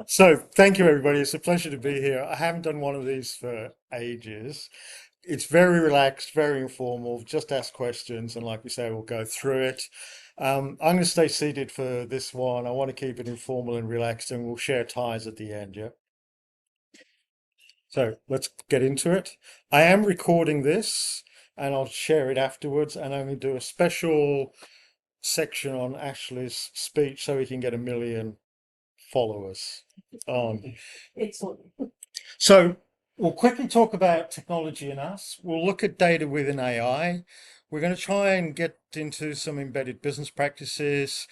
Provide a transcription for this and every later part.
So, thank you, everybody. It's a pleasure to be here. I haven't done one of these for ages. It's very relaxed, very informal. Just ask questions, and like we say, we'll go through it. I'm going to stay seated for this one. I want to keep it informal and relaxed, and we'll share ties at the end. Yeah. So let's get into it. I am recording this, and I'll share it afterwards. And I'm going to do a special section on Ashley's speech so we can get 1 million followers on. Excellent. So we'll quickly talk about technology and us. We'll look at data within AI. We're going to try and get into some embedded business practices.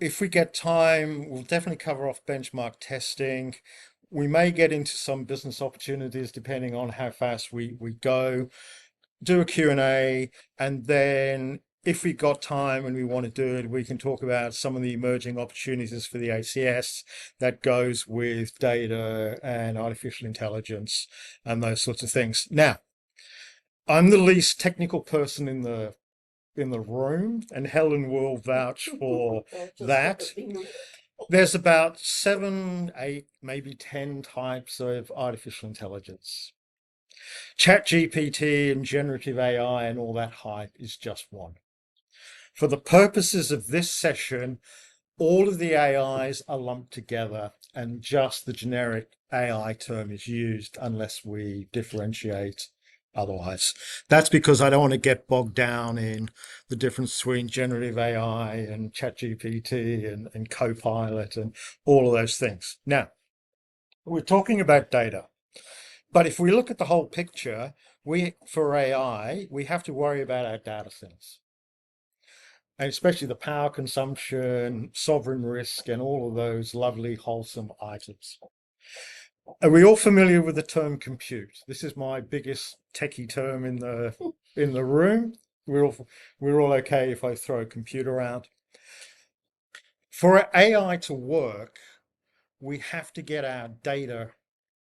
If we get time, we'll definitely cover off benchmark testing. We may get into some business opportunities depending on how fast we go. Do a Q&A, and then if we've got time and we want to do it, we can talk about some of the emerging opportunities for the ACS that goes with data and artificial intelligence and those sorts of things. Now, I'm the least technical person in the room, and Helen will vouch for that. There's about 7, 8, maybe 10 types of artificial intelligence. ChatGPT and generative AI and all that hype is just one. For the purposes of this session, all of the AIs are lumped together and just the generic AI term is used unless we differentiate otherwise. That's because I don't want to get bogged down in the difference between generative AI and ChatGPT and Copilot and all of those things. Now, we're talking about data. But if we look at the whole picture, for AI, we have to worry about our data centers, and especially the power consumption, sovereign risk, and all of those lovely, wholesome items. Are we all familiar with the term compute? This is my biggest techie term in the room. We're all okay if I throw a compute around. For AI to work, we have to get our data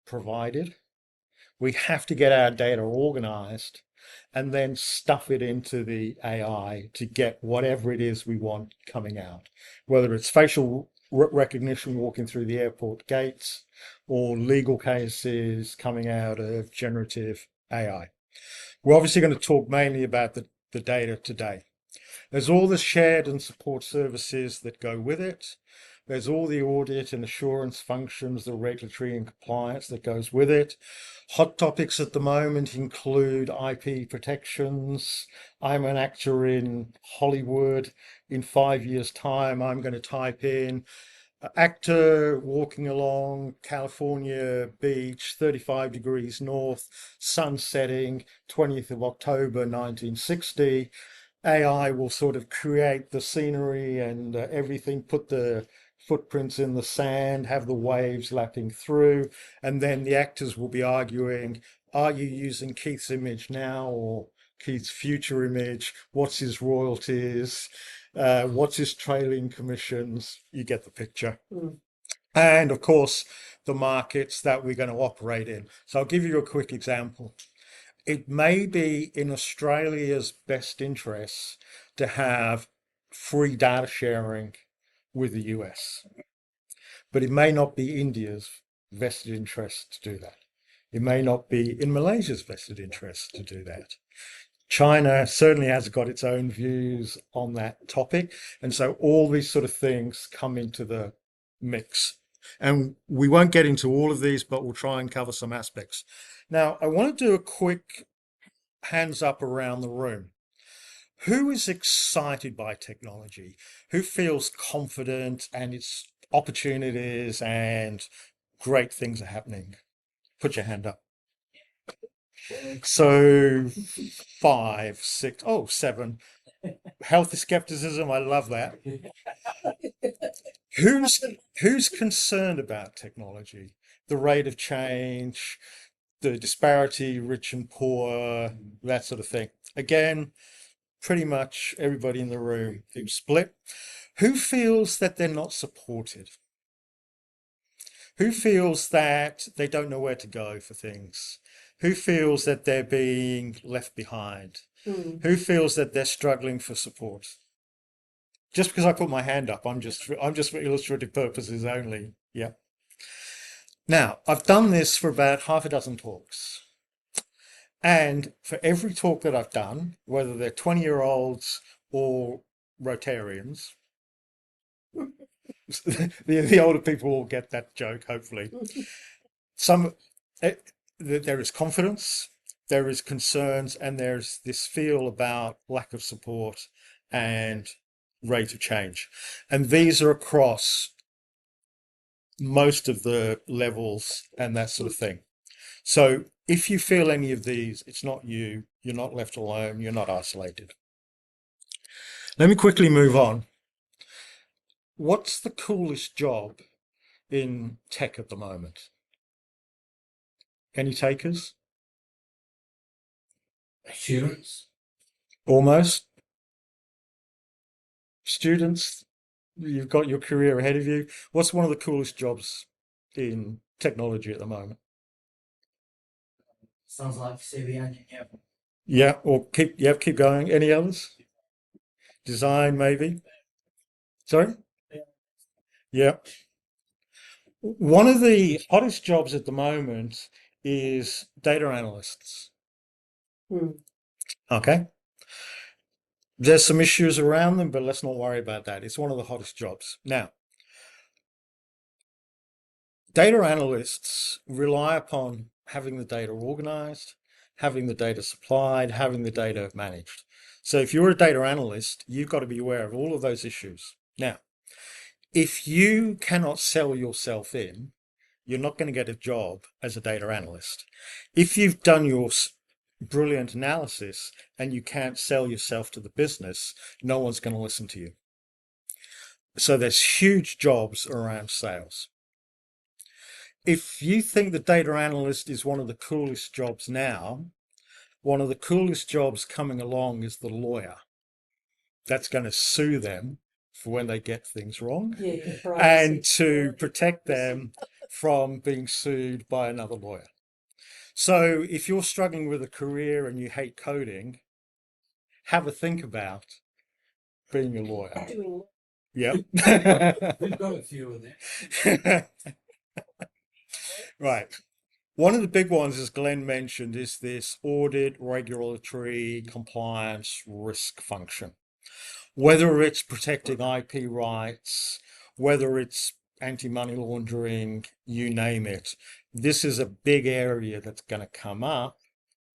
provided. We have to get our data organized and then stuff it into the AI to get whatever it is we want coming out, whether it's facial recognition walking through the airport gates or legal cases coming out of generative AI. We're obviously going to talk mainly about the data today. There's all the shared and support services that go with it. There's all the audit and assurance functions, the regulatory and compliance that goes with it. Hot topics at the moment include IP protections. I'm an actor in Hollywood. In 5 years' time, I'm going to type in actor walking along California beach, 35 degrees north, sun setting, 20th of October, 1960. AI will sort of create the scenery and everything, put the footprints in the sand, have the waves lapping through, and then the actors will be arguing, are you using Keith's image now or Keith's future image? What's his royalties? What's his trailing commissions? You get the picture. Mm. And of course, the markets that we're going to operate in. So I'll give you a quick example. It may be in Australia's best interests to have free data sharing with the US, but it may not be India's vested interest to do that. It may not be in Malaysia's vested interest to do that. China certainly has got its own views on that topic. And so all these sort of things come into the mix. And we won't get into all of these, but we'll try and cover some aspects. Now, I want to do a quick hands up around the room. Who is excited by technology? Who feels confident and its opportunities and great things are happening? Put your hand up. So 5, 6, oh, 7. Healthy skepticism. I love that. Who's concerned about technology? The rate of change, the disparity, rich and poor, that sort of thing. Again, pretty much everybody in the room who's split. Who feels that they're not supported? Who feels that they don't know where to go for things? Who feels that they're being left behind? Mm. Who feels that they're struggling for support? Just because I put my hand up, I'm just for illustrative purposes only. Yeah. Now, I've done this for about half a dozen talks. And for every talk that I've done, whether they're 20-year-olds or Rotarians, the older people will get that joke, hopefully. Some there is confidence, there is concerns, and there's this feel about lack of support and rate of change. And these are across most of the levels and that sort of thing. So if you feel any of these, it's not you, you're not left alone, you're not isolated. Let me quickly move on. What's the coolest job in tech at the moment? Any takers? Students. Almost. Students, you've got your career ahead of you. What's one of the coolest jobs in technology at the moment? Sounds like civil engineer. Yeah, or keep going. Any others? Design, maybe? Sorry? Yeah. One of the hottest jobs at the moment is data analysts. Hmm. Okay. There's some issues around them, but let's not worry about that. It's one of the hottest jobs. Now, data analysts rely upon having the data organized, having the data supplied, having the data managed. So if you're a data analyst, you've got to be aware of all of those issues. Now, if you cannot sell yourself in, you're not going to get a job as a data analyst. If you've done your brilliant analysis and you can't sell yourself to the business, no one's going to listen to you. So there's huge jobs around sales. If you think the data analyst is one of the coolest jobs now, one of the coolest jobs coming along is the lawyer. That's going to sue them for when they get things wrong and to protect them from being sued by another lawyer. So if you're struggling with a career and you hate coding, have a think about being a lawyer. Yep. We've got a few of them. Right. One of the big ones, as Glenn mentioned, is this audit, regulatory, compliance, risk function. Whether it's protecting IP rights, whether it's anti-money laundering, you name it. This is a big area that's going to come up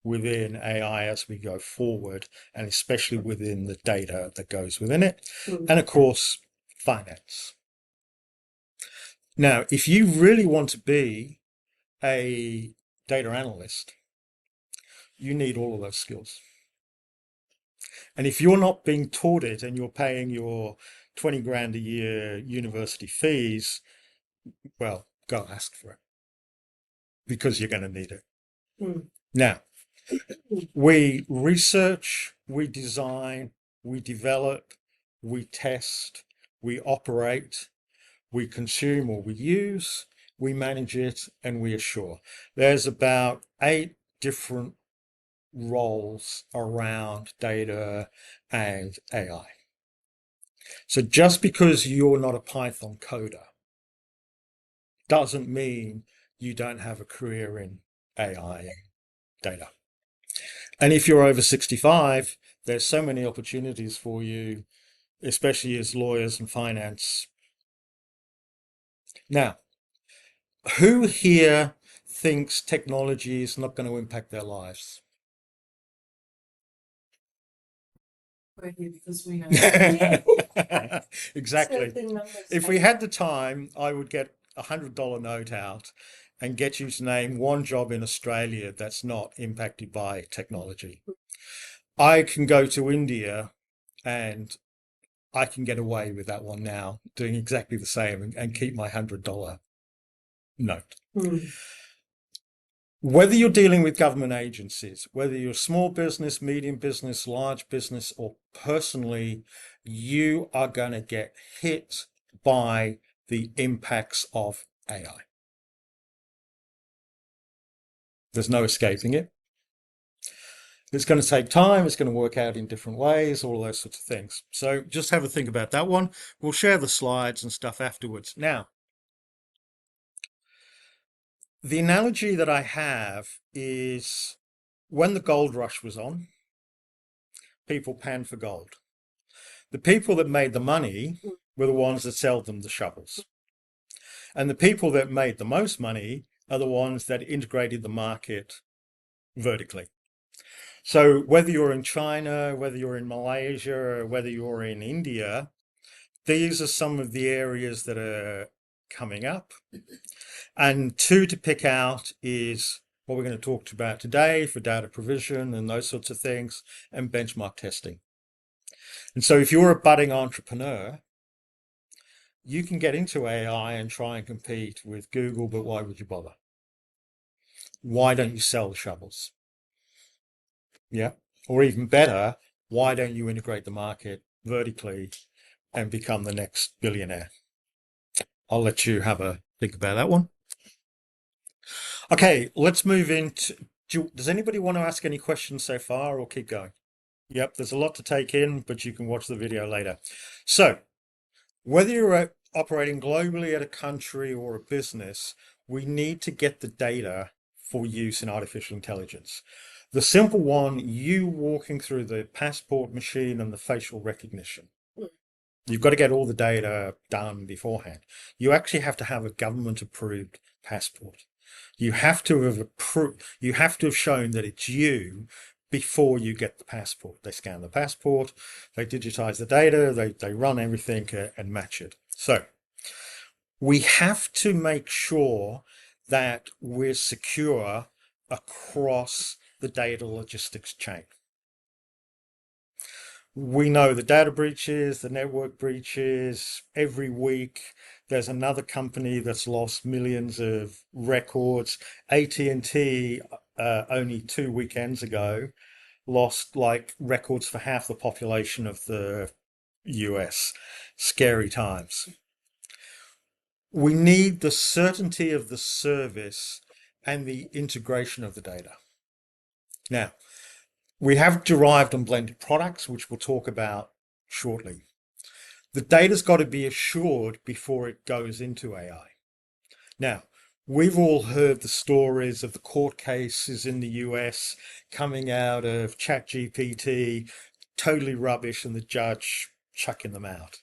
within AI as we go forward, and especially within the data that goes within it. And of course, finance. Now, if you really want to be a data analyst, you need all of those skills. And if you're not being taught it and you're paying your 20 grand a year university fees, well, go ask for it because you're going to need it. Now, we research, we design, we develop, we test, we operate, we consume or we use, we manage it, and we assure. There's about 8 different roles around data and AI. So just because you're not a Python coder doesn't mean you don't have a career in AI and data. And if you're over 65, there's so many opportunities for you, especially as lawyers and finance. Now, who here thinks technology is not going to impact their lives? Because we know. Exactly. If we had the time, I would get $100 note out and get you to name one job in Australia that's not impacted by technology. I can go to India and I can get away with that one now, doing exactly the same and keep my $100 note. Whether you're dealing with government agencies, whether you're small business, medium business, large business, or personally, you are going to get hit by the impacts of AI. There's no escaping it. It's going to take time. It's going to work out in different ways, all those sorts of things. So just have a think about that one. We'll share the slides and stuff afterwards. Now, The analogy that I have is when the gold rush was on, people panned for gold. The people that made the money were the ones that sold them the shovels. And the people that made the most money are the ones that integrated the market vertically. So whether you're in China, whether you're in Malaysia, or whether you're in India, these are some of the areas that are coming up. And two to pick out is what we're going to talk about today for data provision and those sorts of things, and benchmark testing. And so if you're a budding entrepreneur, you can get into AI and try and compete with Google, but why would you bother? Why don't you sell the shovels? Yeah. Or even better, why don't you integrate the market vertically and become the next billionaire? I'll let you have a think about that one. Okay, let's move into. Does anybody want to ask any questions so far or keep going? Yep, there's a lot to take in, but you can watch the video later. So, whether you're operating globally at a country or a business, we need to get the data for use in artificial intelligence. The simple one, you walking through the passport machine and the facial recognition. You've got to get all the data done beforehand. You actually have to have a government approved passport. You have to have shown that it's you before you get the passport. They scan the passport, they digitize the data, they run everything and match it. So we have to make sure that we're secure across the data logistics chain. We know the data breaches, the network breaches. Every week there's another company that's lost millions of records. AT&T only 2 weekends ago lost like records for half the population of the US. Scary times. We need the certainty of the service and the integration of the data. Now, we have derived and blended products, which we'll talk about shortly. The data's got to be assured before it goes into AI. Now, we've all heard the stories of the court cases in the US coming out of ChatGPT, totally rubbish, and the judge chucking them out.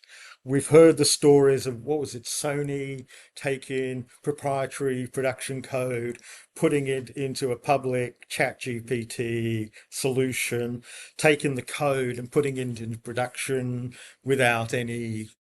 We've heard the stories of, what was it, Sony taking proprietary production code, putting it into a public ChatGPT solution, taking the code and putting it into production without any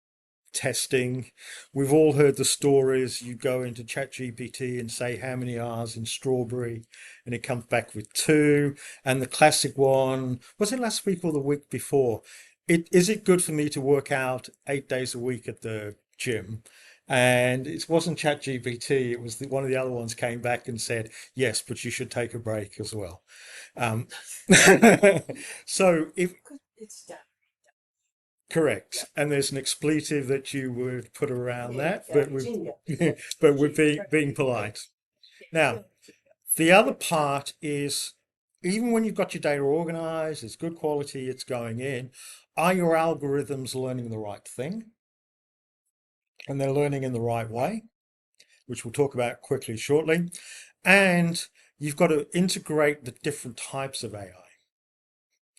testing. We've all heard the stories. You go into ChatGPT and say how many R's in strawberry, and it comes back with 2. And the classic one, was it last week or the week before? Is it good for me to work out 8 days a week at the gym? And it wasn't ChatGPT. It was one of the other ones came back and said, yes, but you should take a break as well. So if It's done. correct, and there's an expletive that you would put around that, Yeah, but we're being polite. Now, the other part is, even when you've got your data organized, it's good quality, it's going in, are your algorithms learning the right thing? And they're learning in the right way, which we'll talk about quickly shortly. And you've got to integrate the different types of AI.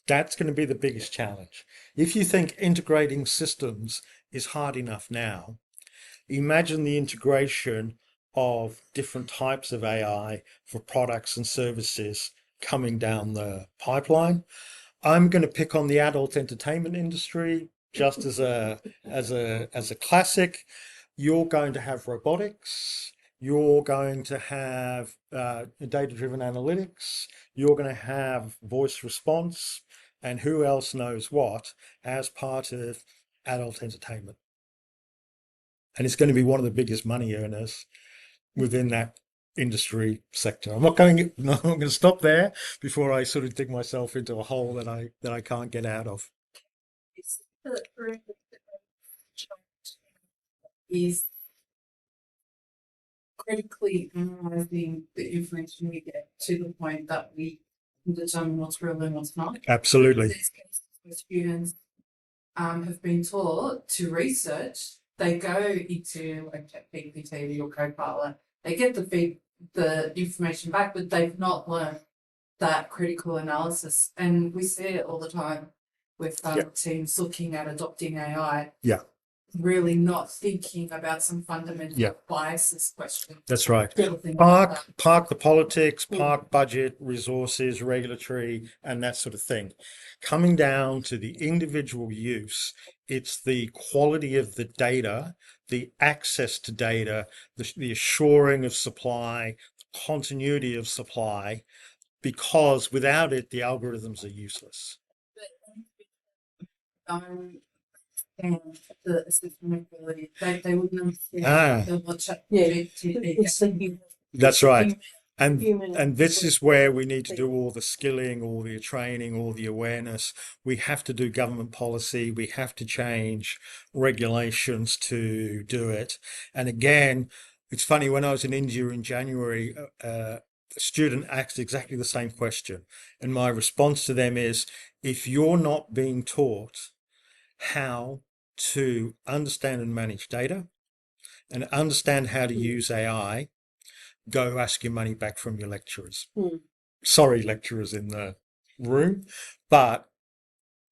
That's going to be the biggest challenge. If you think integrating systems is hard enough now, imagine the integration of different types of AI for products and services coming down the pipeline. I'm going to pick on the adult entertainment industry just as a classic. You're going to have robotics. You're going to have data-driven analytics. You're going to have voice response, and who else knows what as part of adult entertainment. And it's going to be one of the biggest money earners within that industry sector. I'm not going to stop there before I sort of dig myself into a hole that I can't get out of. Is critically analyzing the information we get to the point that we can determine what's real and what's not. Absolutely. These cases where students have been taught to research, they go into like ChatGPT or Copilot, they get the the information back, but they've not learned that critical analysis. And we see it all the time with teams looking at adopting AI. Yeah. Really not thinking about some fundamental biases questions. That's right. Park the politics, park budget, resources, regulatory, and that sort of thing. Coming down to the individual use, it's the quality of the data, the access to data, the assuring of supply, continuity of supply, because without it, the algorithms are useless. And the assessment ability, they wouldn't understand the what That's right. And this is where we need to do all the skilling, all the training, all the awareness. We have to do government policy. We have to change regulations to do it. And again, it's funny, when I was in India in January, a student asked exactly the same question. And my response to them is, if you're not being taught how to understand and manage data and understand how to use AI, go ask your money back from your lecturers. Sorry, lecturers in the room, but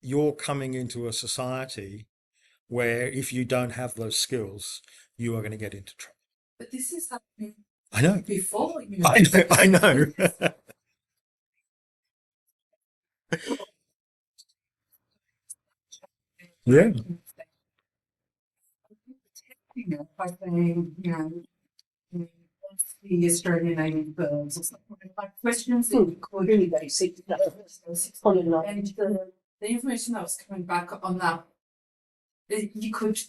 you're coming into a society where if you don't have those skills, you are going to get into trouble. But this is happening. I know. Before you. I know. Yeah. By saying, the Australian Navy birds or something like questions that you could really basic. And the information that was coming back on that, you could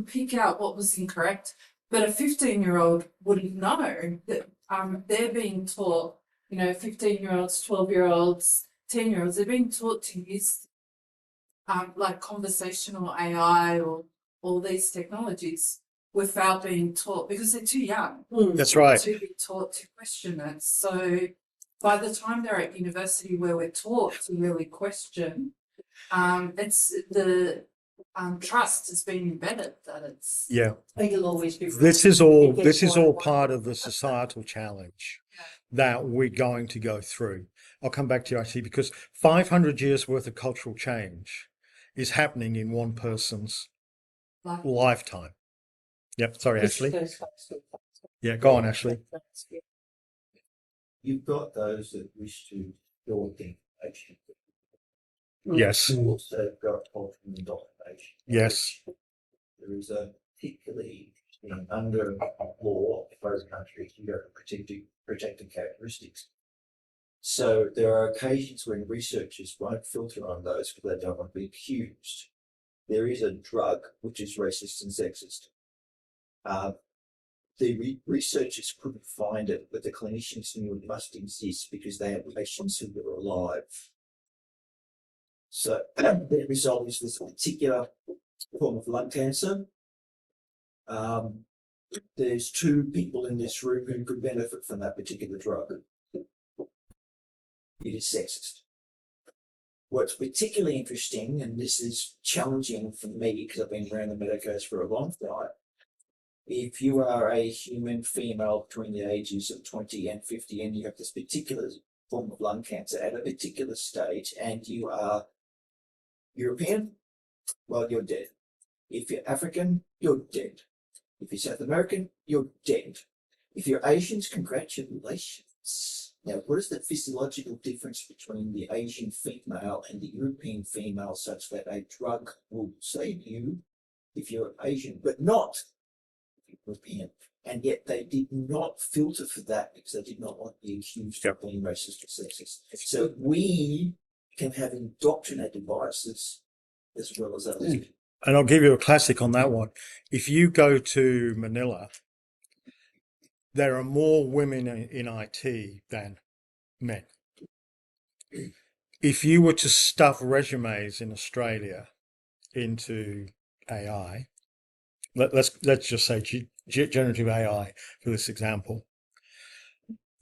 pick out what was incorrect, but a 15-year-old wouldn't know that they're being taught, 15-year-olds, 12-year-olds, 10-year-olds, they're being taught to use like conversational AI or all these technologies without being taught, because they're too young. That's right. To be taught to question it. So by the time they're at university where we're taught to really question, it's the trust has been embedded that it's It'll always be this is all part of the societal challenge that we're going to go through. I'll come back to you, actually, because 500 years worth of cultural change is happening in one person's lifetime. Yep. Sorry, Ashley. Yeah, go on, Ashley. You've got those that wish to store information. Yes. You also got altering documentation. Yes. There is a particularly under law in both countries, you have protected characteristics. So there are occasions when researchers won't filter on those because they don't want to be accused. There is a drug which is racist and sexist. The researchers couldn't find it, but the clinicians knew it must exist because they had patients who were alive. So the result is this particular form of lung cancer. There's 2 people in this room who could benefit from that particular drug. It is sexist. What's particularly interesting, and this is challenging for me because I've been around the medicos for a long time, if you are a human female between the ages of 20 and 50 and you have this particular form of lung cancer at a particular stage and you are European, well, you're dead. If you're African, you're dead. If you're South American, you're dead. If you're Asians, congratulations. Now, what is the physiological difference between the Asian female and the European female such that a drug will save you if you're Asian, but not European? And yet they did not filter for that because they did not want to be accused of being racist or sexist. So we can have indoctrinated biases as well as others. And I'll give you a classic on that one. If you go to Manila, there are more women in IT than men. If you were to stuff resumes in Australia into AI, let's just say generative AI for this example,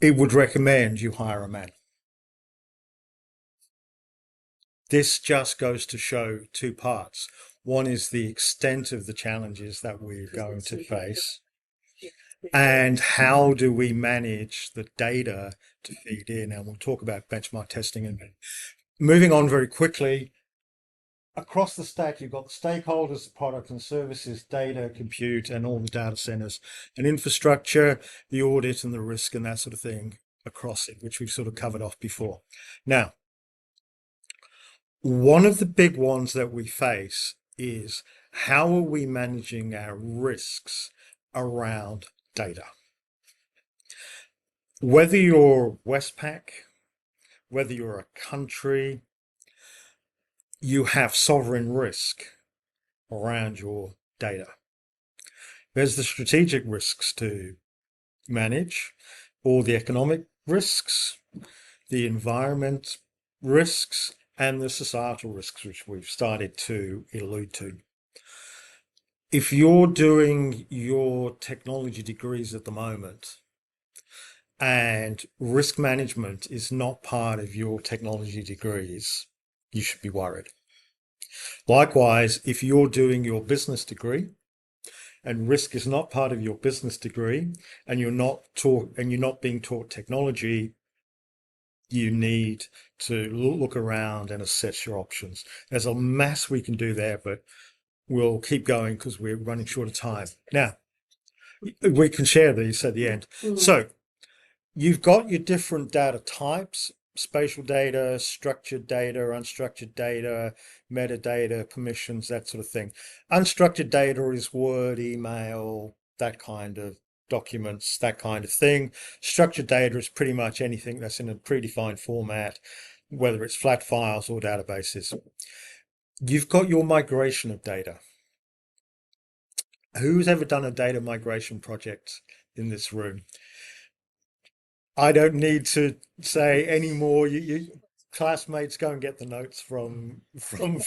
it would recommend you hire a man. This just goes to show 2 parts. One is the extent of the challenges that we're going to face. and how do we manage the data to feed in? And we'll talk about benchmark testing in a minute. Moving on very quickly, across the stack, you've got the stakeholders, the product and services, data, compute, and all the data centers, and infrastructure, the audit and the risk and that sort of thing across it, which we've sort of covered off before. Now, one of the big ones that we face is how are we managing our risks around data? Whether you're Westpac, whether you're a country, you have sovereign risk around your data. There's the strategic risks to manage, all the economic risks, the environment risks, and the societal risks, which we've started to allude to. If you're doing your technology degrees at the moment and risk management is not part of your technology degrees, you should be worried. Likewise, if you're doing your business degree and risk is not part of your business degree and you're not being taught technology, you need to look around and assess your options. There's a mass we can do there, but we'll keep going because we're running short of time. Now, we can share these at the end. So you've got your different data types: spatial data, structured data, unstructured data, metadata, permissions, that sort of thing. Unstructured data is Word, email, that kind of documents, that kind of thing. Structured data is pretty much anything that's in a predefined format, whether it's flat files or databases. You've got your migration of data. Who's ever done a data migration project in this room? I don't need to say any more. You classmates, go and get the notes from from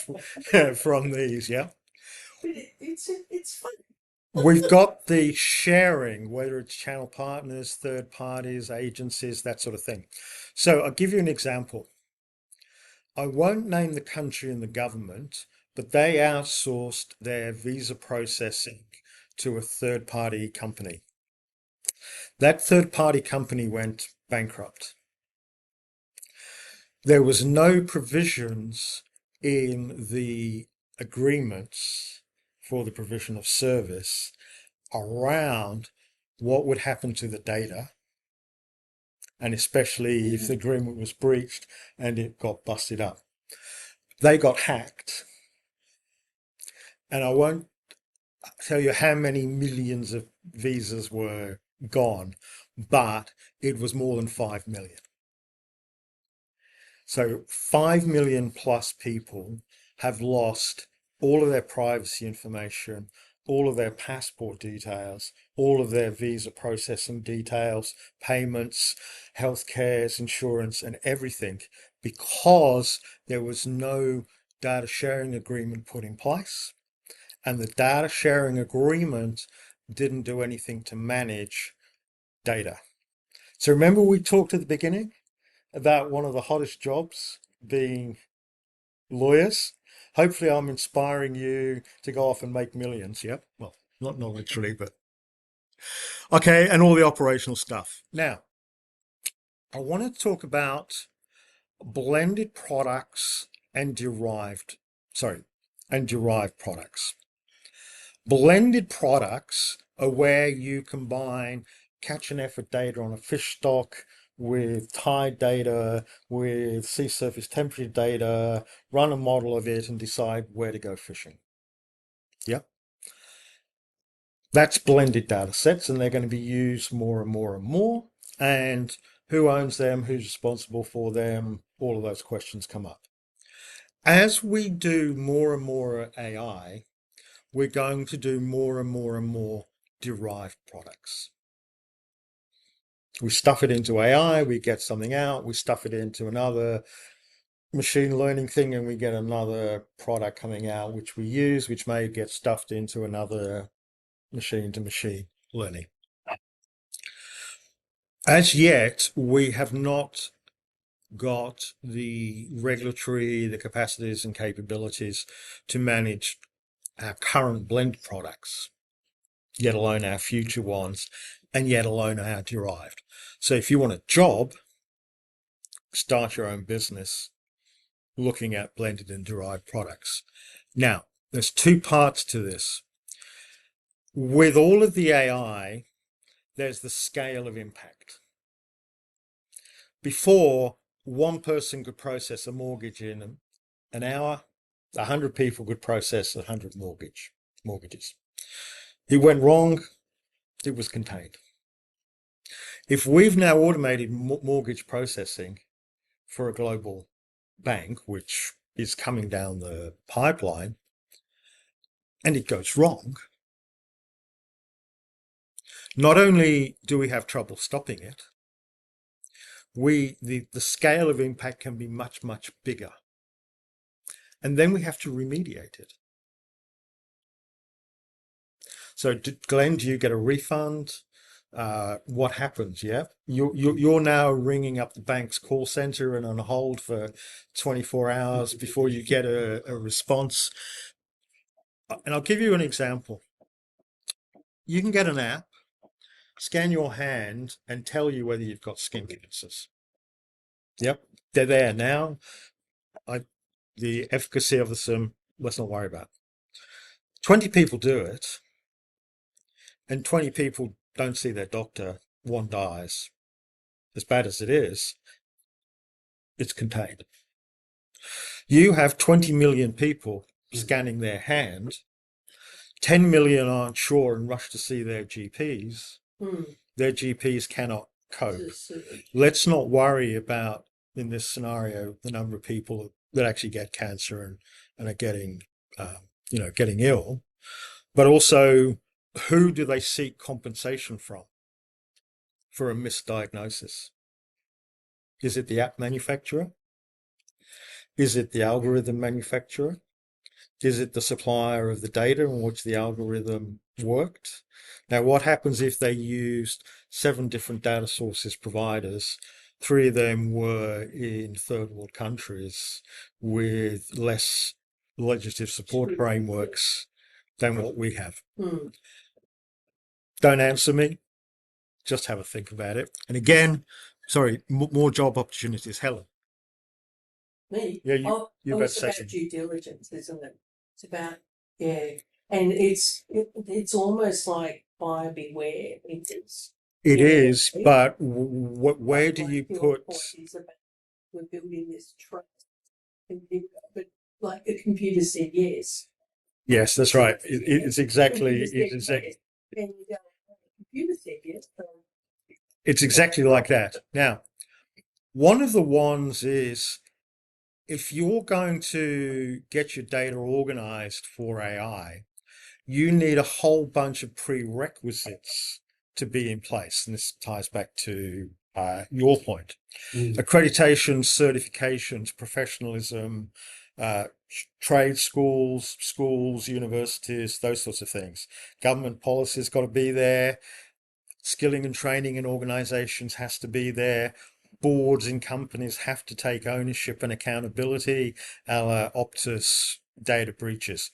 these. Yeah, It's fun. we've got the sharing, whether it's channel partners, third parties, agencies, that sort of thing. So I'll give you an example. I won't name the country and the government, but they outsourced their visa processing to a third party company. That third party company went bankrupt. There was no provisions in the agreements for the provision of service around what would happen to the data, and especially if the agreement was breached and it got busted up. They got hacked, and I won't tell you how many millions of visas were gone, but it was more than 5 million. So 5 million plus people have lost all of their privacy information, all of their passport details, all of their visa processing details, payments, healthcare, insurance, and everything, because there was no data sharing agreement put in place. And the data sharing agreement didn't do anything to manage data. So remember we talked at the beginning about one of the hottest jobs being lawyers? Hopefully I'm inspiring you to go off and make millions. Yep. Well, not literally, but okay. And all the operational stuff. Now, I want to talk about blended products and derived products. Blended products are where you combine catch and effort data on a fish stock with tide data, with sea surface temperature data, run a model of it and decide where to go fishing. Yep. That's blended data sets, and they're going to be used more and more and more. And who owns them, who's responsible for them, all of those questions come up. As we do more and more AI, we're going to do more and more and more derived products. We stuff it into AI, we get something out, we stuff it into another machine learning thing, and we get another product coming out, which we use, which may get stuffed into another machine to machine learning. As yet, we have not got the regulatory, the capacities and capabilities to manage our current blend products, let alone our future ones. and yet alone are derived. So if you want a job, start your own business looking at blended and derived products. Now, there's two parts to this. With all of the AI, there's the scale of impact. Before, one person could process a mortgage in an hour, 100 people could process 100 mortgages. It went wrong, it was contained. If we've now automated mortgage processing for a global bank, which is coming down the pipeline, and it goes wrong, not only do we have trouble stopping it, the scale of impact can be much, much bigger. And then we have to remediate it. So, Glenn, do you get a refund? What happens? Yeah, you're now ringing up the bank's call center and on hold for 24 hours before you get a response. And I'll give you an example. You can get an app, scan your hand, and tell you whether you've got skin cancers. Yep, they're there now. The efficacy of them, let's not worry about. 20 people do it, and 20 people don't see their doctor, one dies. As bad as it is, it's contained. You have 20 million people scanning their hand, 10 million aren't sure and rush to see their GPs. Their GPs cannot cope. Let's not worry about, in this scenario, the number of people that actually get cancer and are getting, getting ill, but also who do they seek compensation from for a misdiagnosis? Is it the app manufacturer? Is it the algorithm manufacturer? Is it the supplier of the data in which the algorithm worked? Now, what happens if they used 7 different data sources providers? 3 of them were in third world countries with less legislative support frameworks than what we have. Don't answer me. Just have a think about it. And again, sorry, more job opportunities. Helen. Me? Yeah, it's about due diligence, isn't it? It's about, and it's almost like buyer beware. It is. It is, but where do you put? We're building this trust, but like the computer said, yes. Yes, that's right. It's exactly. And the computer said yes. So. It's exactly like that. Now, one of the ones is if you're going to get your data organized for AI, you need a whole bunch of prerequisites to be in place. And this ties back to your point. Accreditations, certifications, professionalism, trade schools, universities, those sorts of things. Government policy's got to be there. Skilling and training in organizations has to be there. Boards in companies have to take ownership and accountability, a la Optus data breaches.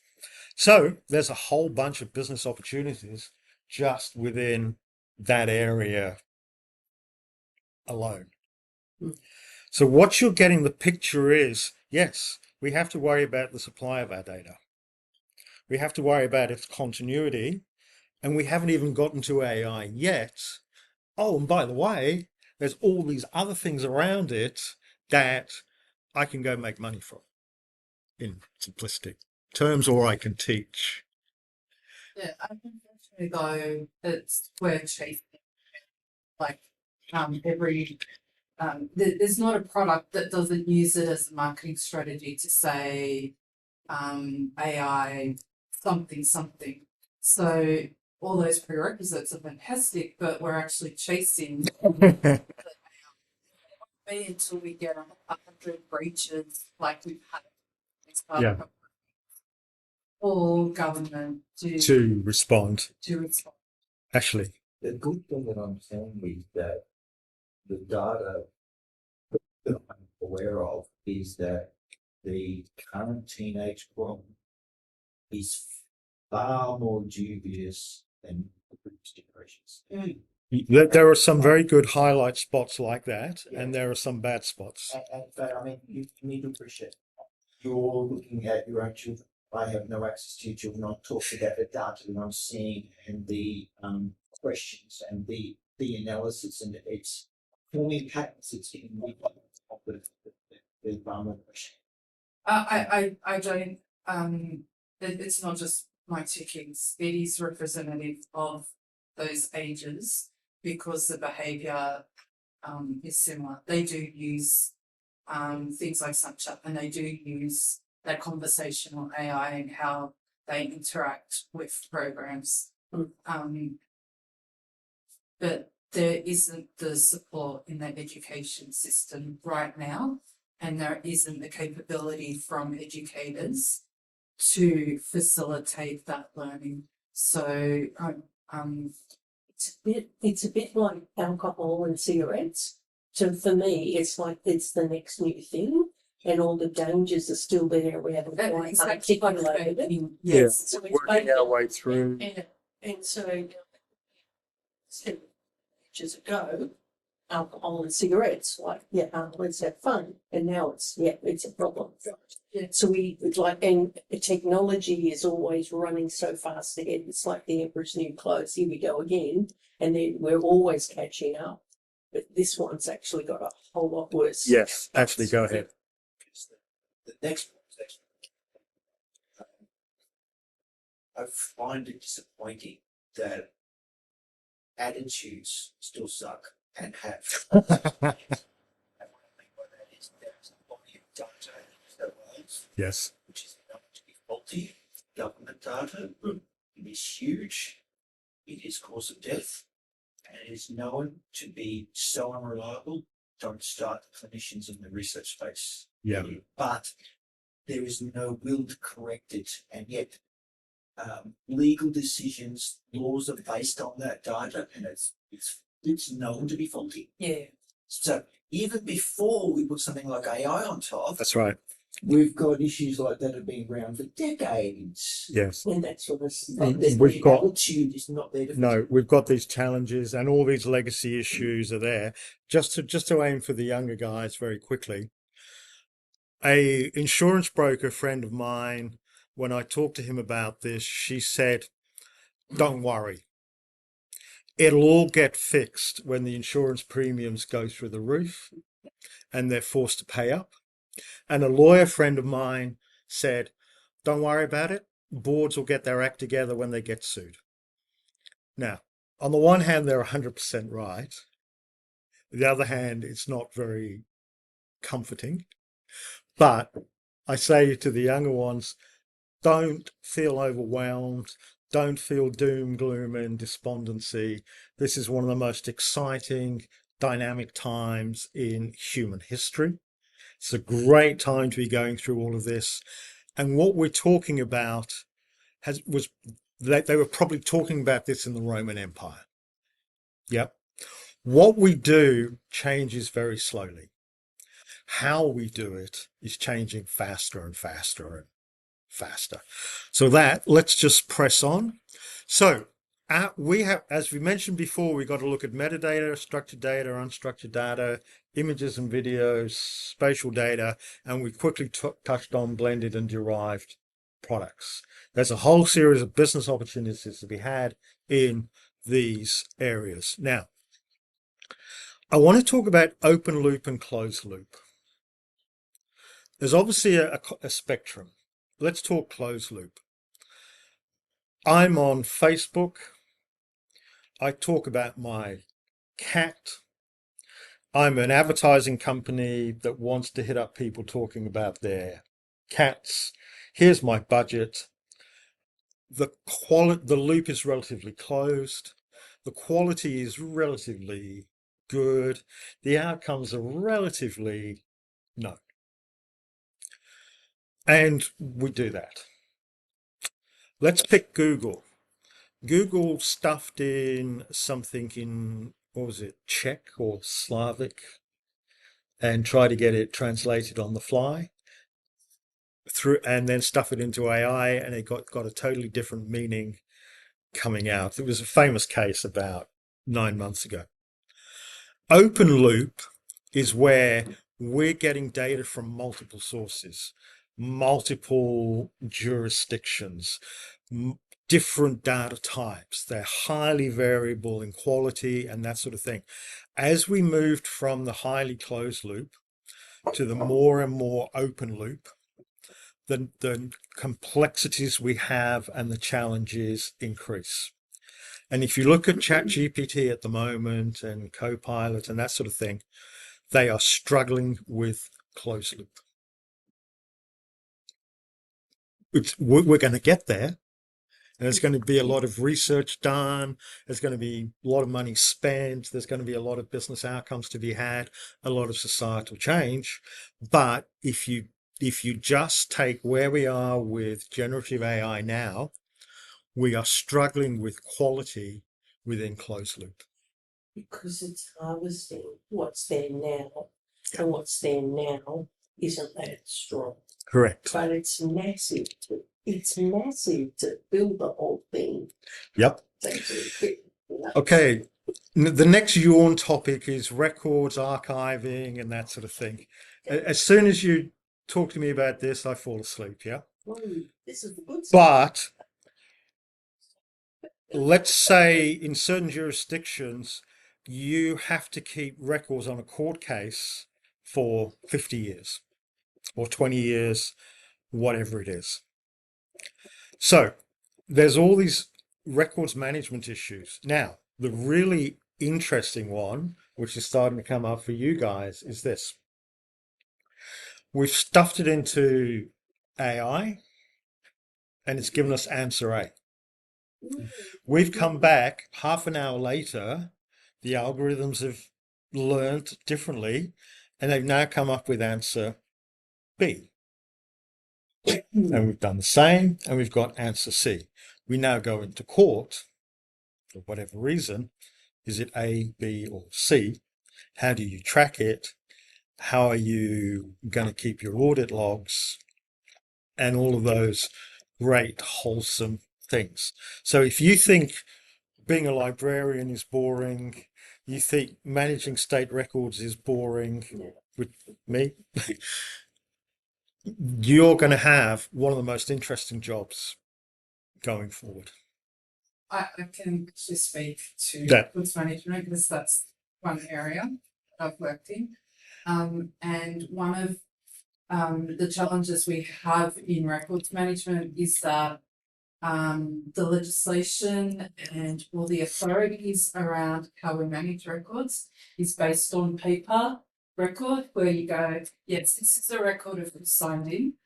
So there's a whole bunch of business opportunities just within that area alone. So what you're getting the picture is, yes, we have to worry about the supply of our data. We have to worry about its continuity, and we haven't even gotten to AI yet. Oh, and by the way, there's all these other things around it that I can go make money from in simplistic terms, or I can teach. Yeah, I think actually though we're chasing like there's not a product that doesn't use it as a marketing strategy to say AI something. So all those prerequisites are fantastic, but we're actually chasing until we get 100 breaches like we've had as part Yeah. of all government to respond. Ashley. The good thing that I'm saying is that the data that I'm aware of is that the current teenage crop is far more dubious than the previous generations. There are some very good highlight spots like that, and there are some bad spots. But I mean, you need to appreciate you're looking at your own children. I have no access to your children. I'm talking about the data that I'm seeing and the questions and the analysis, and it's forming patterns. It's in the environment question. I don't, it's not just my two kids, it is representative of those ages because the behaviour is similar. They do use things like Snapchat and they do use that conversational AI and how they interact with programs. But there isn't the support in the education system right now, and there isn't the capability from educators to facilitate that learning. So It's a bit like alcohol and cigarettes. So for me, it's like it's the next new thing, and all the dangers are still there. We haven't quite articulated it. yes. So it's Working our way through. and so ages ago, alcohol and cigarettes, like, let's have fun. And now it's a problem. Yeah. So it's like, and the technology is always running so fast ahead. It's like the Emperor's New Clothes. Here we go again. And then we're always catching up. But this one's actually got a whole lot worse. Yes, actually, go ahead. The next one is actually, I find it disappointing that attitudes still suck and have. And what I mean by that is there's a body of data in New South Wales, Yes. which is known to be faulty. Government data, it is huge. It is cause of death, and it is known to be so unreliable. Don't start the clinicians in the research space. Yeah. But there is no will to correct it, and yet legal decisions, laws are based on that data, and it's known to be faulty. Yeah. So even before we put something like AI on top, That's right. we've got issues like that have been around for decades. Yes. And that's sort of We've got- attitude is not there to No, we've got these challenges and all these legacy issues are there. Just to aim for the younger guys very quickly. A insurance broker friend of mine, when I talked to him about this, she said, "Don't worry. It'll all get fixed when the insurance premiums go through the roof and they're forced to pay up." And a lawyer friend of mine said, "Don't worry about it. Boards will get their act together when they get sued." Now, on the one hand, they're 100% right. On the other hand, it's not very comforting. But I say to the younger ones, don't feel overwhelmed. Don't feel doom, gloom, and despondency. This is one of the most exciting, dynamic times in human history. It's a great time to be going through all of this. And what we're talking about they were probably talking about this in the Roman Empire. Yep. What we do changes very slowly. How we do it is changing faster and faster and faster. So let's just press on. So we have, as we mentioned before, we got to look at metadata, structured data, unstructured data, images and videos, spatial data, and we quickly touched on blended and derived products. There's a whole series of business opportunities to be had in these areas. Now, I want to talk about open loop and closed loop. There's obviously a spectrum. Let's talk closed loop. I'm on Facebook. I talk about my cat. I'm an advertising company that wants to hit up people talking about their cats. Here's my budget. The loop is relatively closed. The quality is relatively good. The outcomes are relatively no. And we do that. Let's pick Google. Google stuffed in something in, what was it, Czech or Slavic, and tried to get it translated on the fly and then stuff it into AI, and it got a totally different meaning coming out. It was a famous case about 9 months ago. Open loop is where we're getting data from multiple sources, multiple jurisdictions, different data types. They're highly variable in quality and that sort of thing. As we moved from the highly closed loop to the more and more open loop, the complexities we have and the challenges increase. And if you look at ChatGPT at the moment and Copilot and that sort of thing, they are struggling with closed loop. We're going to get there. And there's going to be a lot of research done. There's going to be a lot of money spent. There's going to be a lot of business outcomes to be had, a lot of societal change. But if you just take where we are with generative AI now, we are struggling with quality within closed loop. Because it's harvesting what's there now, and what's there now isn't that strong. Correct. But it's massive to build the whole thing. Yep. Okay. The next yawn topic is records, archiving, and that sort of thing. As soon as you talk to me about this, I fall asleep. Yeah. This is the good stuff. But let's say in certain jurisdictions, you have to keep records on a court case for 50 years or 20 years, whatever it is. So there's all these records management issues. Now, the really interesting one, which is starting to come up for you guys, is this. We've stuffed it into AI and it's given us answer A. We've come back half an hour later, the algorithms have learned differently and they've now come up with answer B. And we've done the same and we've got answer C. We now go into court, for whatever reason. Is it A, B, or C? How do you track it? How are you going to keep your audit logs? And all of those great, wholesome things. So if you think being a librarian is boring, you think managing state records is boring with me, you're going to have one of the most interesting jobs going forward. I can actually speak to Yeah. goods management because that's one area that I've worked in. And one of the challenges we have in records management is that the legislation and all the authorities around how we manage records is based on paper record, where you go, yes, this is a record of who's signed in.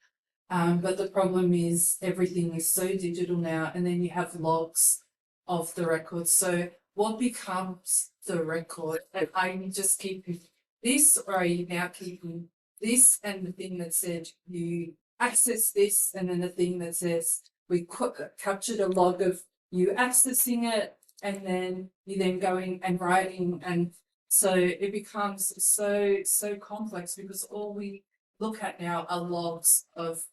But the problem is everything is so digital now, and then you have logs of the records. So what becomes the record? Are you just keeping this, or are you now keeping this and the thing that said you access this, and then the thing that says we captured a log of you accessing it, and then you then going and writing, and so it becomes so complex because all we look at now are logs of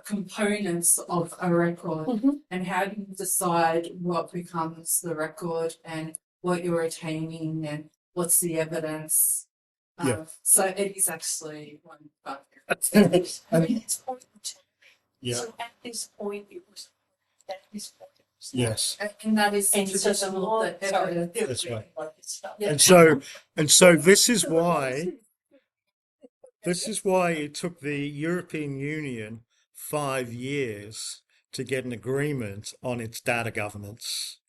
components of a record. And how do you decide what becomes the record and what you're retaining and what's the evidence? Yeah. So it is actually one part. Yeah. So at this point, it was at this point. Yes. And that is And so the more the evidence. That's right. Yeah. And so this is why it took the European Union 5 years to get an agreement on its data governance.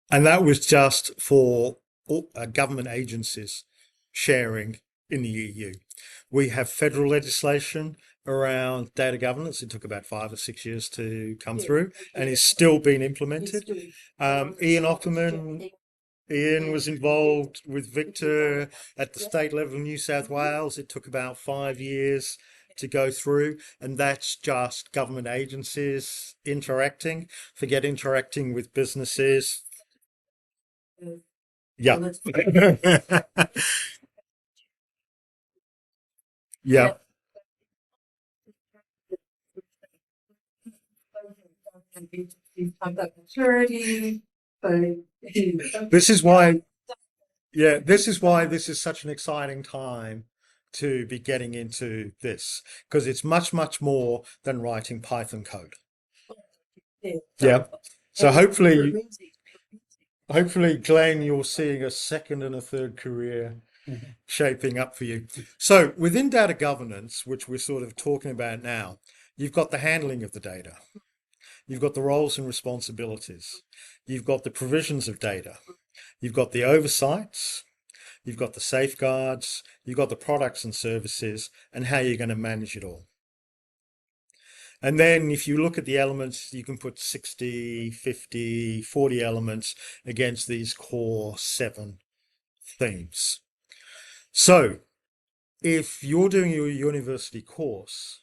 And that was just for government agencies sharing in the EU. We have federal legislation around data governance. It took about 5 or 6 years to come through and is still being implemented. Ian was involved with Victor at the state level in New South Wales. It took about 5 years to go through, and that's just government agencies interacting. Forget interacting with businesses. Yeah. Yeah. Have that maturity, So, This is why, yeah, this is why this is such an exciting time to be getting into this, because it's much, much more than writing Python code. Yeah. So hopefully, Glenn, you're seeing a second and a third career shaping up for you. So within data governance, which we're sort of talking about now, you've got the handling of the data. You've got the roles and responsibilities. You've got the provisions of data. You've got the oversights. You've got the safeguards. You've got the products and services and how you're going to manage it all. And then if you look at the elements, you can put 60, 50, 40 elements against these core 7 themes. So if you're doing your university course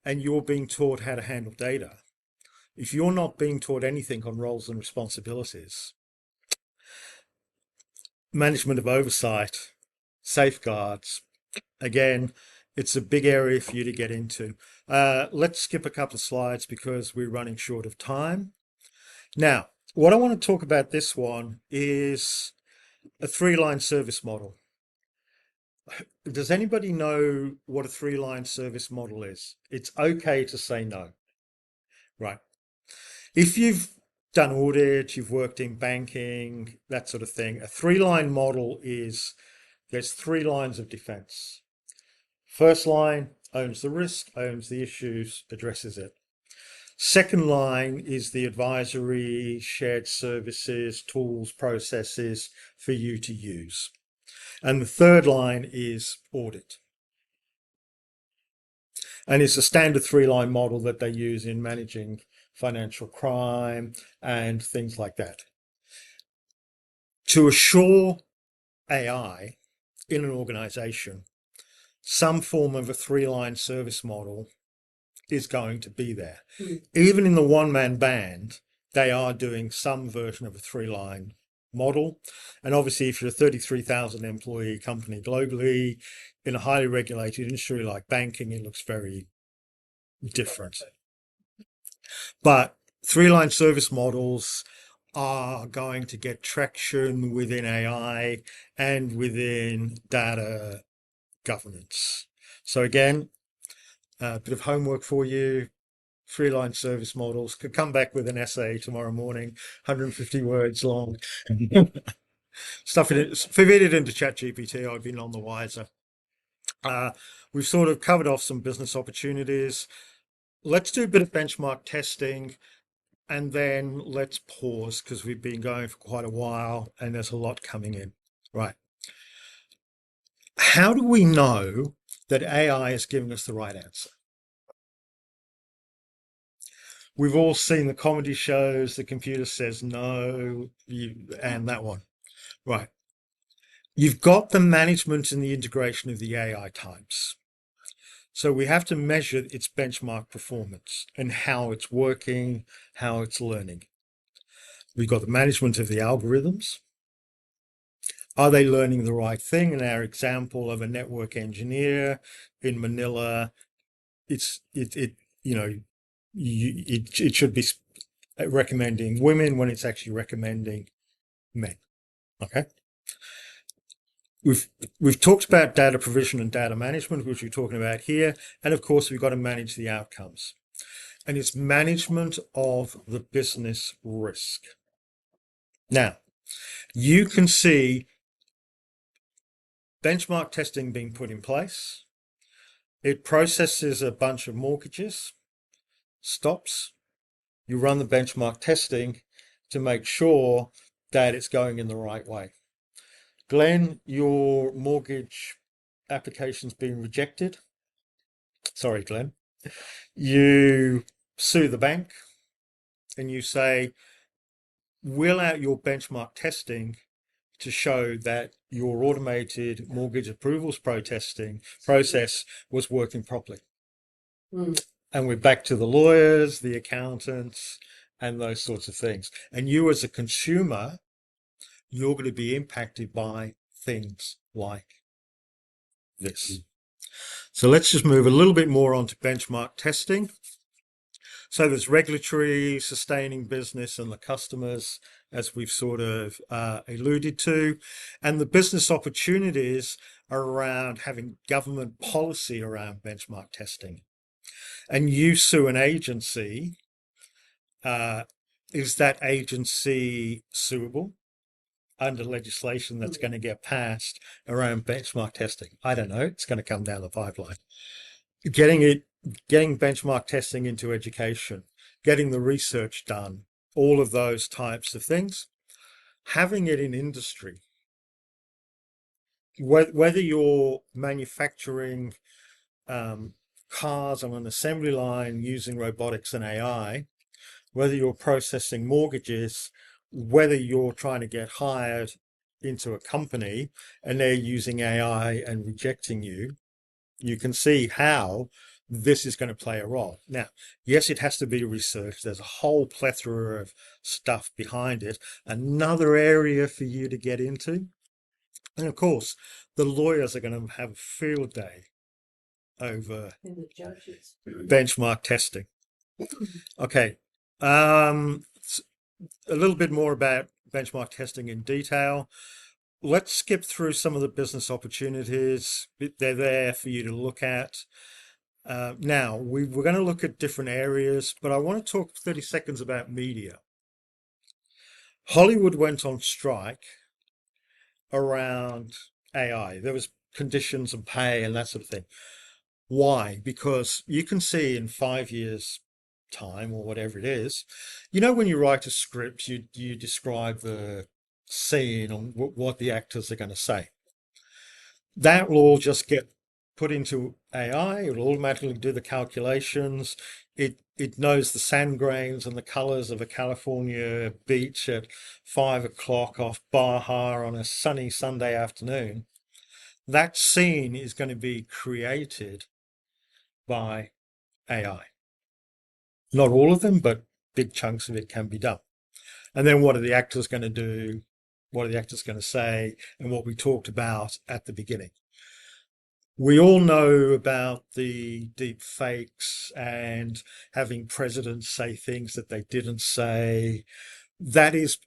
and you're being taught how to handle data, if you're not being taught anything on roles and responsibilities, management of oversight, safeguards, again, it's a big area for you to get into. Let's skip a couple of slides because we're running short of time. Now, what I want to talk about this one is a 3-line service model. Does anybody know what a 3-line service model is? It's okay to say no, right? If you've done audit, you've worked in banking, that sort of thing, a 3-line model is there's 3 lines of defense. First line owns the risk, owns the issues, addresses it. Second line is the advisory, shared services, tools, processes for you to use. And the third line is audit. And it's a standard 3-line model that they use in managing financial crime and things like that. To assure AI in an organization, some form of a 3-line service model is going to be there. Even in the one-man band, they are doing some version of a 3-line model. And obviously, if you're a 33,000 employee company globally in a highly regulated industry like banking, it looks very different. But 3-line service models are going to get traction within AI and within data governance. So again, a bit of homework for you. 3-line service models. Could come back with an essay tomorrow morning, 150 words long. Stuff it, feed it into ChatGPT. I've been none the wiser. We've sort of covered off some business opportunities. Let's do a bit of benchmark testing and then let's pause because we've been going for quite a while and there's a lot coming in. Right. How do we know that AI is giving us the right answer? We've all seen the comedy shows, the computer says no, and that one. Right. You've got the management and the integration of the AI types. So we have to measure its benchmark performance and how it's working, how it's learning. We've got the management of the algorithms. Are they learning the right thing? In our example of a network engineer in Manila, it should be recommending women when it's actually recommending men. Okay. We've talked about data provision and data management, which we're talking about here. And of course, we've got to manage the outcomes. And it's management of the business risk. Now, you can see benchmark testing being put in place. It processes a bunch of mortgages, stops. You run the benchmark testing to make sure that it's going in the right way. Glenn, your mortgage application's been rejected. Sorry, Glenn. You sue the bank and you say, wheel out your benchmark testing to show that your automated mortgage approvals process was working properly. And we're back to the lawyers, the accountants, and those sorts of things. And you as a consumer, you're going to be impacted by things like this. So let's just move a little bit more onto benchmark testing. So there's regulatory, sustaining business and the customers. as we've sort of alluded to, and the business opportunities around having government policy around benchmark testing. And you sue an agency, is that agency suable under legislation that's going to get passed around benchmark testing? I don't know. It's going to come down the pipeline. Getting benchmark testing into education, getting the research done, all of those types of things, having it in industry, whether you're manufacturing cars on an assembly line using robotics and AI, whether you're processing mortgages, whether you're trying to get hired into a company and they're using AI and rejecting you, you can see how this is going to play a role. Now, yes, it has to be researched. There's a whole plethora of stuff behind it. Another area for you to get into. And of course, the lawyers are going to have a field day over And the judges. benchmark testing. Okay. A little bit more about benchmark testing in detail. Let's skip through some of the business opportunities. They're there for you to look at. Now, we're going to look at different areas, but I want to talk 30 seconds about media. Hollywood went on strike around AI. There was conditions and pay and that sort of thing. Why? Because you can see in 5 years' time or whatever it is, when you write a script, you describe the scene and what the actors are going to say. That will all just get put into AI. It'll automatically do the calculations. It knows the sand grains and the colors of a California beach at 5 o'clock off Baja on a sunny Sunday afternoon. That scene is going to be created by AI. Not all of them, but big chunks of it can be done. And then what are the actors going to do? What are the actors going to say? And what we talked about at the beginning. We all know about the deep fakes and having presidents say things that they didn't say. That is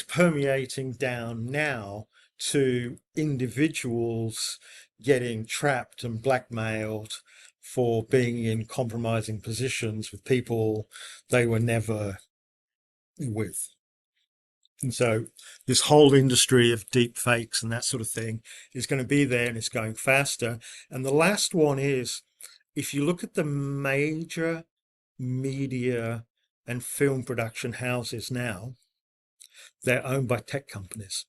permeating down now to individuals getting trapped and blackmailed for being in compromising positions with people they were never with. And so this whole industry of deep fakes and that sort of thing is going to be there, and it's going faster. And the last one is, if you look at the major media and film production houses now, they're owned by tech companies.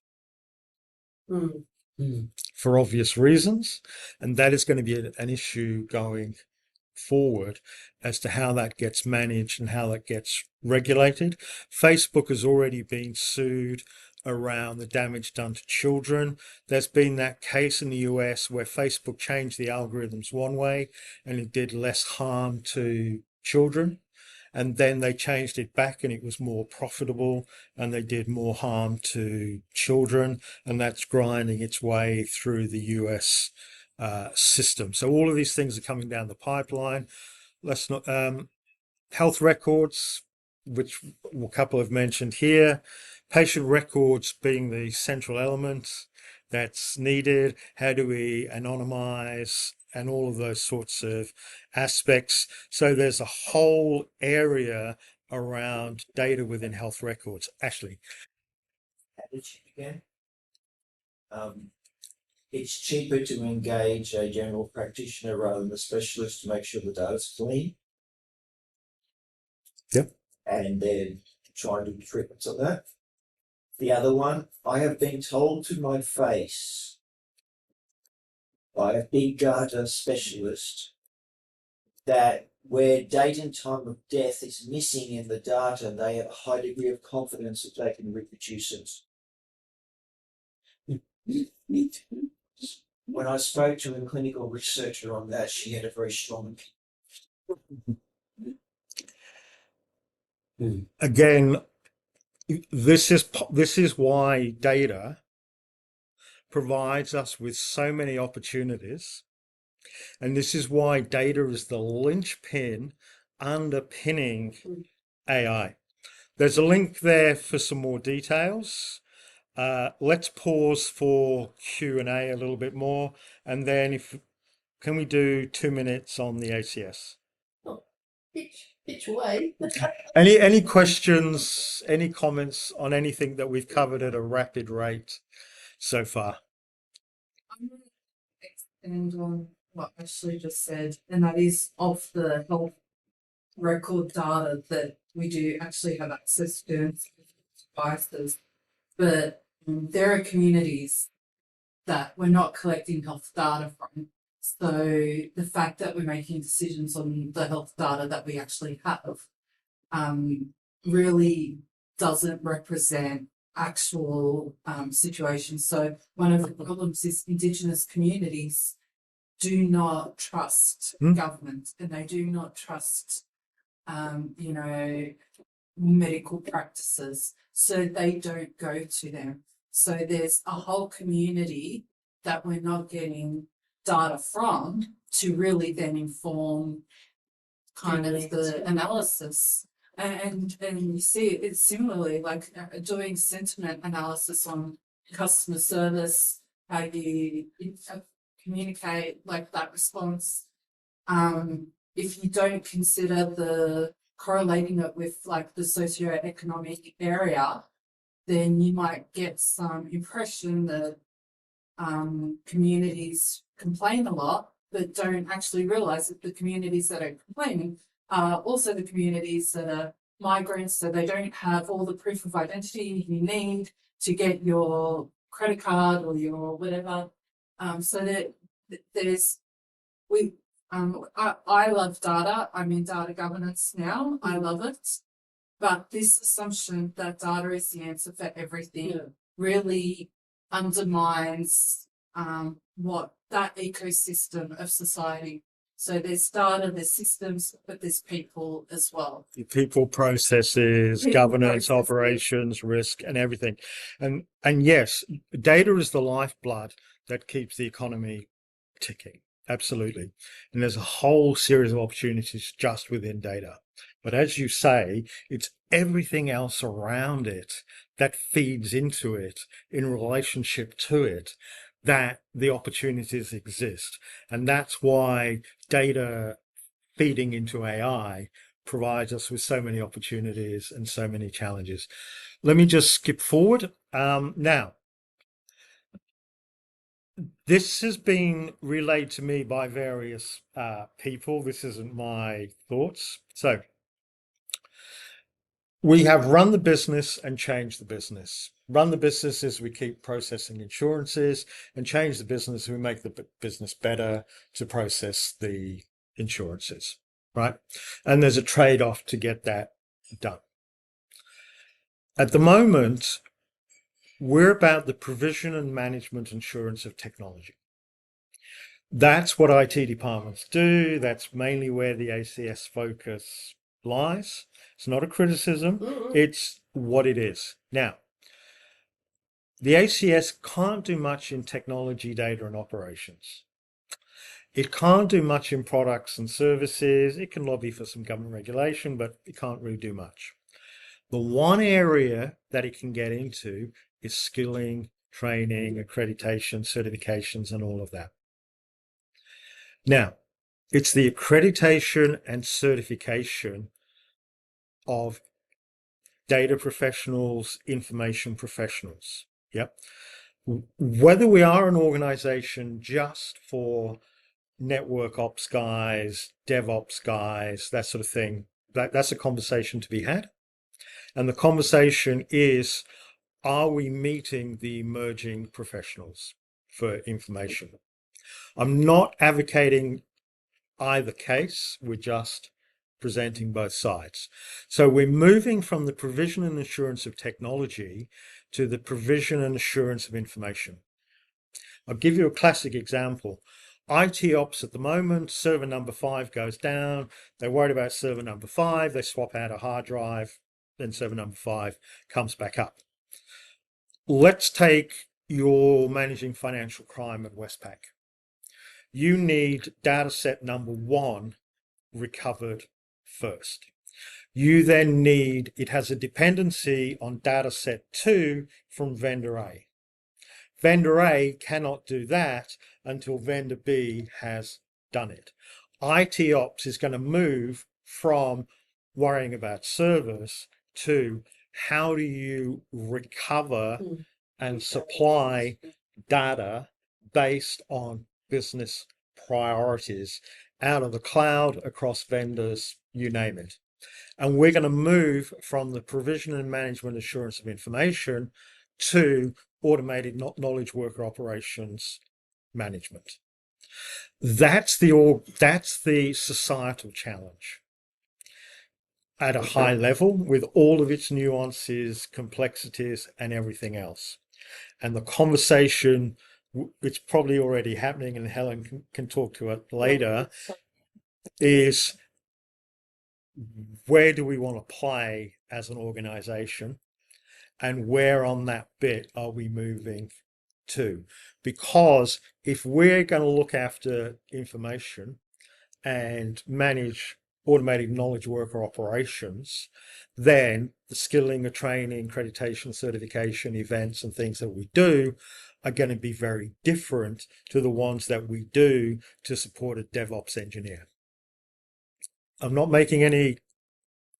For obvious reasons. And that is going to be an issue going forward as to how that gets managed and how that gets regulated. Facebook has already been sued around the damage done to children. There's been that case in the US where Facebook changed the algorithms one way and it did less harm to children. And then they changed it back and it was more profitable and they did more harm to children. And that's grinding its way through the US system. So all of these things are coming down the pipeline. Let's not health records, which a couple have mentioned here. Patient records being the central element that's needed. How do we anonymize and all of those sorts of aspects? So there's a whole area around data within health records. Ashley. Again. It's cheaper to engage a general practitioner rather than a specialist to make sure the data's clean. Yep. And then try and do treatments on that. The other one, I have been told to my face by a big data specialist that where date and time of death is missing in the data, they have a high degree of confidence that they can reproduce it. When I spoke to a clinical researcher on that, she had a very strong opinion. Again, this is why data provides us with so many opportunities, and this is why data is the linchpin underpinning AI. There's a link there for some more details. Let's pause for Q&A a little bit more, and then can we do 2 minutes on the ACS? Which way? Any questions, any comments on anything that we've covered at a rapid rate so far? I'm going to expand on what Ashley just said, and that is of the health record data that we do actually have access to in devices. But there are communities that we're not collecting health data from. So the fact that we're making decisions on the health data that we actually have really doesn't represent actual situations. So one of the problems is Indigenous communities do not trust government, and they do not trust, medical practices, so they don't go to them. So there's a whole community that we're not getting data from to really then inform kind of the analysis. And you see it's similarly like doing sentiment analysis on customer service, how you communicate like that response. If you don't consider the correlating it with like the socioeconomic area, then you might get some impression that communities complain a lot, but don't actually realise that the communities that are complaining are also the communities that are migrants, so they don't have all the proof of identity you need to get your credit card or your whatever. So that there's I love data. I'm in data governance now. I love it. But this assumption that data is the answer for everything really undermines what that ecosystem of society. So there's data, there's systems, but there's people as well. People, processes, governance, operations, risk, and everything. And yes, data is the lifeblood that keeps the economy ticking. Absolutely. And there's a whole series of opportunities just within data. But as you say, it's everything else around it that feeds into it in relationship to it that the opportunities exist. And that's why data feeding into AI provides us with so many opportunities and so many challenges. Let me just skip forward. Now, this has been relayed to me by various people. This isn't my thoughts. So we have run the business and changed the business. Run the business is we keep processing insurances, and change the business, we make the business better to process the insurances, right? And there's a trade-off to get that done. At the moment, we're about the provision and management insurance of technology. That's what IT departments do. That's mainly where the ACS focus lies. It's not a criticism. It's what it is. Now, the ACS can't do much in technology, data, and operations. It can't do much in products and services. It can lobby for some government regulation, but it can't really do much. The one area that it can get into is skilling, training, accreditation, certifications, and all of that. Now, it's the accreditation and certification of data professionals, information professionals. Yep. Whether we are an organization just for network ops guys, DevOps guys, that sort of thing, that's a conversation to be had. And the conversation is, are we meeting the emerging professionals for information? I'm not advocating either case. We're just presenting both sides. So we're moving from the provision and assurance of technology to the provision and assurance of information. I'll give you a classic example. IT ops at the moment, server number 5 goes down. They're worried about server number 5. They swap out a hard drive. Then server number 5 comes back up. Let's take your managing financial crime at Westpac. You need data set number 1 recovered first. You then need, it has a dependency on data set 2 from vendor A. Vendor A cannot do that until vendor B has done it. IT ops is going to move from worrying about service to how do you recover and supply data based on business priorities out of the cloud, across vendors, you name it. And we're going to move from the provision and management assurance of information to automated knowledge worker operations management. That's the societal challenge at a high level, with all of its nuances, complexities, and everything else. And the conversation, it's probably already happening, and Helen can talk to it later, is where do we want to play as an organization, and where on that bit are we moving to? Because if we're going to look after information and manage automated knowledge worker operations, then the skilling, the training, accreditation, certification, events, and things that we do are going to be very different to the ones that we do to support a DevOps engineer. I'm not making any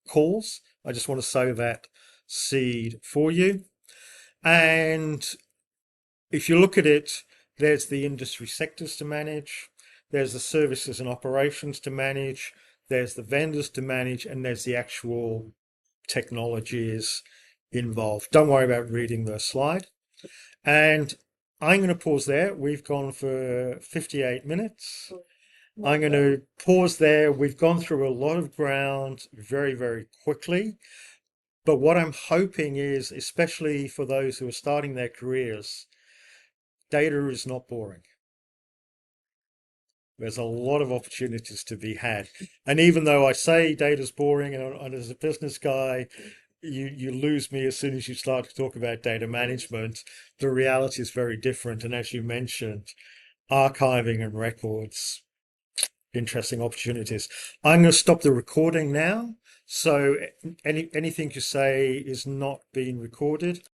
calls. I just want to sow that seed for you. And if you look at it, there's the industry sectors to manage, there's the services and operations to manage, there's the vendors to manage, and there's the actual technologies involved. Don't worry about reading the slide. And I'm going to pause there. We've gone for 58 minutes. I'm going to pause there. We've gone through a lot of ground very, very quickly. But what I'm hoping is, especially for those who are starting their careers, data is not boring. There's a lot of opportunities to be had. And even though I say data's boring, and as a business guy, you lose me as soon as you start to talk about data management, the reality is very different. And as you mentioned, archiving and records, interesting opportunities. I'm going to stop the recording now. So anything you say is not being recorded.